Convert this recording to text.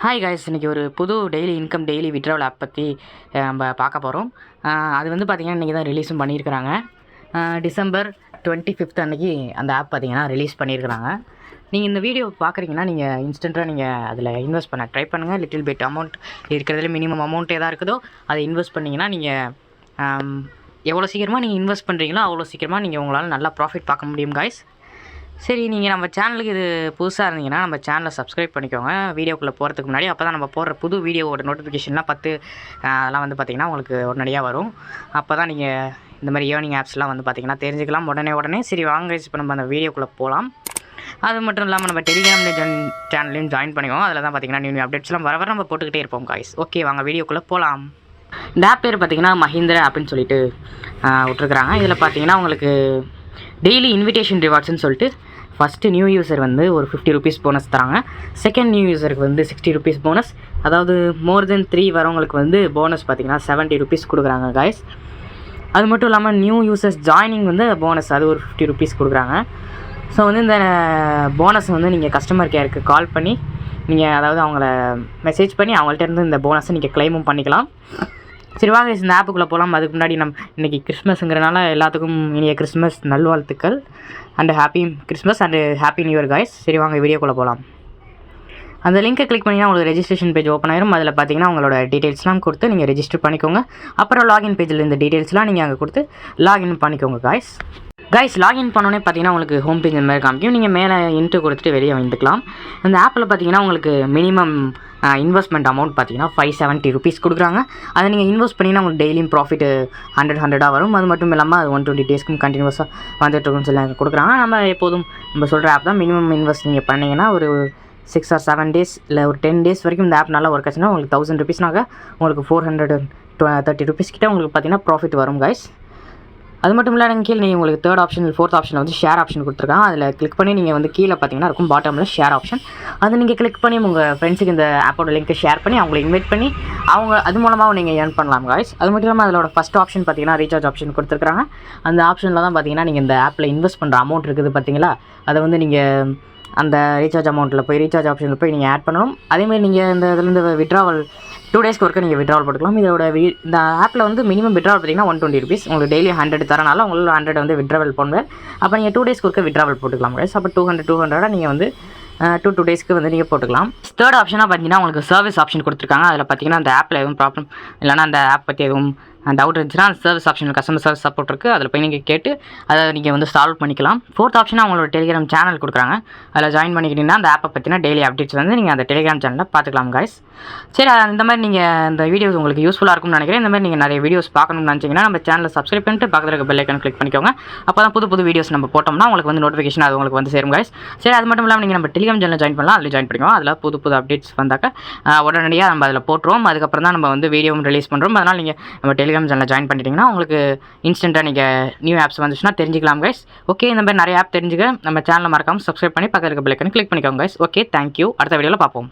Hi guys, இன்றைக்கி ஒரு புது டெய்லி விட்ராவல் ஆப் பற்றி நம்ம பார்க்க போகிறோம். அது வந்து பார்த்திங்கன்னா இன்றைக்கி தான் ரிலீஸும் பண்ணியிருக்கிறாங்க. டிசம்பர் 25 அன்றைக்கி அந்த ஆப் பார்த்திங்கன்னா ரிலீஸ் பண்ணியிருக்கிறாங்க. நீங்கள் இந்த வீடியோ பார்க்குறீங்கன்னா நீங்கள் இன்ஸ்டண்ட்டாக நீங்கள் அதில் இன்வெஸ்ட் பண்ண ட்ரை பண்ணுங்கள். லிட்டில் பிட் அமௌண்ட் இருக்கிறதுல மினிமம் அமௌண்ட் எதாக இருக்குதோ அதை இன்வெஸ்ட் பண்ணிங்கன்னா நீங்கள் எவ்வளோ சீக்கிரமாக நீங்கள் இன்வெஸ்ட் பண்ணுறீங்களோ அவ்வளோ சீக்கிரமாக நீங்கள் உங்களால் நல்லா ப்ராஃபிட் பார்க்க முடியும் காய்ஸ். சரி, நீங்கள் நம்ம சேனலுக்கு இது புதுசாக இருந்தீங்கன்னா நம்ம சேனலை சப்ஸ்கிரைப் பண்ணிக்கோங்க வீடியோக்குள்ளே போகிறதுக்கு முன்னாடி. அப்போ தான் நம்ம போடுற புது வீடியோவோட நோட்டிஃபிகேஷன்லாம் அதெல்லாம் வந்து பார்த்திங்கன்னா உங்களுக்கு உடனடியாக வரும். அப்போ தான் நீங்கள் இந்த மாதிரி ஏர்னிங் ஆப்ஸ்லாம் வந்து பார்த்திங்கன்னா தெரிஞ்சுக்கலாம் உடனே. சரி வாங்க, இப்போ நம்ம அந்த வீடியோக்குள்ளே போகலாம். அது மட்டும் இல்லாமல் நம்ம டெலிகிராம் சேனலையும் ஜாயின் பண்ணிக்கோங்க. அதில் தான் பார்த்திங்கன்னா நியூ அப்டேட்ஸ்லாம் வர நம்ம போட்டுக்கிட்டே இருப்போம் காய்ஸ். ஓகே வாங்க வீடியோக்குள்ளே போகலாம். இந்த ஆப் பேர் பார்த்திங்கன்னா மஹிந்திரா அப்படின்னு சொல்லிட்டு விட்ருக்குறாங்க. இதில் பார்த்திங்கன்னா உங்களுக்கு டெய்லி இன்விடேஷன் ரிவார்ட்ஸ்னு சொல்லிட்டு ஃபஸ்ட்டு நியூ யூஸர் வந்து ஒரு 50 ருபீஸ் போனஸ் தராங்க. செகண்ட் நியூ யூஸருக்கு வந்து 60 ருபீஸ் போனஸ். அதாவது மோர் தென் 3 வரவங்களுக்கு வந்து போனஸ் பார்த்திங்கன்னா 70 ருபீஸ் கொடுக்குறாங்க காய்ஸ். அது மட்டும் இல்லாமல் நியூ யூசர்ஸ் ஜாயினிங் வந்து போனஸ் அது ஒரு 50 ருபீஸ் கொடுக்குறாங்க. ஸோ வந்து இந்த போனஸ் வந்து நீங்கள் கஸ்டமர் கேருக்கு கால் பண்ணி நீங்கள் அதாவது அவங்கள மெசேஜ் பண்ணி அவங்கள்ட்ட இருந்து இந்த போனஸை நீங்கள் கிளைமும் பண்ணிக்கலாம். சரி வாங்க இந்த ஆப்புக்குள்ளே போகலாம். அதுக்கு முன்னாடி இன்றைக்கி கிறிஸ்மஸுங்கிறனால எல்லாத்துக்கும் இனிய கிறிஸ்மஸ் நல்வாழ்த்துக்கள் and happy Christmas and happy new year guys. சரி வாங்க வீடியோக்குள்ளே போகலாம். அந்த லிங்கை கிளிக் பண்ணிங்கன்னா உங்களுக்கு ரெஜிஸ்ட்ரேஷன் பேஜ் ஓப்பன் ஆயிரும். அதில் பார்த்தீங்கன்னா உங்களோட டீட்டெயில்ஸ்லாம் கொடுத்து நீங்கள் ரெஜிஸ்டர் பண்ணிக்கோங்க. அப்புறம் லாகின் பேஜில் இந்த டீட்டெயில்ஸ்லாம் நீங்கள் அங்கே கொடுத்து லாகின் பண்ணிக்கோங்க காய்ஸ். லாகின் பண்ணோன்னே பார்த்தீங்கன்னா உங்களுக்கு ஹோம் பேஜ் இந்த மாதிரி காமிக்கும். நீங்கள் மேலே இன்ட்டு கொடுத்துட்டு வெளியே வந்துக்கலாம். அந்த ஆப்பில் பார்த்தீங்கன்னா உங்களுக்கு மினிமம் இன்வெஸ்ட்மெண்ட் அமௌண்ட் பார்த்தீங்கன்னா 570 ருபீஸ் கொடுக்குறாங்க. அதை நீங்கள் இன்வெஸ்ட் பண்ணிங்கன்னா உங்களுக்கு டெய்லியும் ப்ராஃபிட் 100 வரும். அது மட்டும் இல்லாமல் அது 120 டேஸ்க்கும் கண்டினியூஸாக வந்துட்டுருக்குன்னு சொல்லி கொடுக்குறாங்க. நம்ம எப்போதும் நம்ம சொல்கிற ஆப் தான். மினிமம் இன்வெஸ்ட் நீங்கள் பண்ணிங்கன்னா ஒரு 6 or 7 டேஸ் இல்லை ஒரு 10 டேஸ் வரைக்கும் இந்த ஆப் நல்லா ஒர்க் ஆச்சுன்னா உங்களுக்கு 1000 ருபீஸ்னாக உங்களுக்கு 430 ருபீஸ் கிட்டே உங்களுக்கு பார்த்தீங்கன்னா ப்ராஃபிட் வரும் காய்ஸ். அது மட்டும் இல்லை கீழே நீங்கள் உங்களுக்கு தேர்ட் ஆப்ஷன் 4th ஆப்ஷனில் வந்து ஷேர் ஆப்ஷன் கொடுத்துருக்காங்க. அதில் கிளிக் பண்ணி நீங்கள் வந்து கீழே பார்த்தீங்கன்னா இருக்கும் பாட்டமில் ஷேர் ஆப்ஷன். அதை நீங்கள் கிளிக் பண்ணி உங்கள் ஃப்ரெண்ட்ஸுக்கு இந்த ஆப்போட லிங்க்கை ஷேர் பண்ணி அவங்களை இன்வைட் பண்ணி அது மூலமாக நீங்கள் ஏர்ன் பண்ணலாம் காய்ஸ். அது மட்டும் இல்லாமல் அதோட ஃபஸ்ட் ஆப்ஷன் பார்த்தீங்கன்னா ரீசார்ஜ் ஆப்ஷன் கொடுத்துருக்காங்க. அந்த ஆப்ஷனில் தான் பார்த்தீங்கன்னா நீங்கள் இந்த ஆப்பில் இன்வெஸ்ட் பண்ணுற அமௌண்ட் இருக்குது பார்த்தீங்களா, அதை வந்து நீங்கள் அந்த ரீசார்ஜ் அமௌண்ட்டில் போய் ரீசார்ஜ் ஆப்ஷனில் போய் நீங்கள் ஆட் பண்ணணும். அதேமாதிரி நீங்கள் இந்த இதுலேருந்து விட்ராவல் 2 டேஸ்க்கு ஒருக்க நீங்கள் விட்ராவல் போட்டுக்கலாம். இதோட இந்த ஆப்பில் வந்து மினிமம் விட்ராவல் பார்த்தீங்கன்னா 120 ருபீஸ். உங்களுக்கு டெய்லி 100 தரனால உங்களுக்கு 100 வந்து விட்ராவல் பண்ணுவேன். அப்போ நீங்கள் 2 டேஸ்க்கு ஒருக்க விட்ராவல் போட்டுக்கலாம் guys. அப்போ 200 நீங்கள் வந்து 2 டேஸ்க்கு வந்து நீங்கள் போட்டுக்கலாம். தேர்ட் ஆப்ஷனாக பார்த்தீங்கன்னா உங்களுக்கு சர்வீஸ் ஆப்ஷன் கொடுத்துருக்காங்க. அதில் பார்த்தீங்கன்னா அந்த ஆப்பில் எதுவும் ப்ராப்ளம் இல்லைனா அந்த ஆப் பற்றி எதுவும் டவுட் இருந்துச்சுன்னா அந்த service option customer service support இருக்குது. அதில் போய் நீங்கள் கேட்டு அதை நீங்கள் வந்து சால்வ் பண்ணிக்கலாம். ஃபோர்த் ஆப்ஷனாக அவங்களோட டெலிகிராம் சேனல் கொடுக்குறாங்க. அதில் ஜாயின் பண்ணிக்கிட்டீங்கன்னா அந்த ஆப்பை பற்றினா டெய்லி அப்டேட்ஸ் வந்து நீங்கள் அந்த டெலிகிராம் சேனலில் பார்த்துக்கலாம் காய்ஸ். சரி, இந்த மாதிரி நீங்கள் இந்த வீடியோஸ் உங்களுக்கு யூஸ்ஃபுல்லாக இருக்கும்னு நினைக்கிறேன். இந்த மாதிரி நீங்கள் நிறைய வீடியோஸ் பார்க்கணும்னு நினச்சிங்கன்னா நம்ம சேனலை சப்ஸ்கிரைப் பண்ணிட்டு பக்கத்தில் இருக்க பெல் ஐக்கான் கிளிக் பண்ணிக்கோங்க. அப்போ தான் புது வீடியோஸ் நம்ம போட்டோம்னா உங்களுக்கு வந்து நோட்டிஃபிகேஷன் அது உங்களுக்கு வந்து சேரும் காய்ஸ். சரி, அது மட்டும் இல்லாமல் நீங்கள் நம்ம டெலிகிராம் சேனல் ஜாயின் பண்ணலாம். அதில் ஜாயின் பண்ணிக்கோங்க. அதில் புது அப்டேட்ஸ் வந்தாக்க உடனடியாக நம்ம அதில் போட்டுருவோம். அதுக்கப்புறம் தான் நம்ம வந்து வீடியோவும் ரிலீஸ் பண்ணுறோம். அதனால் நீங்கள் நம்ம டெலிகிராம் சேனலில் ஜாயின் பண்ணிட்டீங்கன்னா உங்களுக்கு இன்ஸ்டண்ட்டாக நீங்கள் நியூ ஆப்ஸ் வந்துச்சுன்னா தெரிஞ்சிக்கலாம் கைஸ். ஓகே, இந்த மாதிரி நிறைய ஆப் தெரிஞ்சுக்க நம்ம சேனலை மறக்காமல் சப்ஸ்கிரைப் பண்ணி பக்கத்தில் இருக்க பெல் ஐக்கானை கிளிக் பண்ணிக்கோங்க கைஸ். Okay, thank you. அடுத்த வீடியோவில் பார்ப்போம்.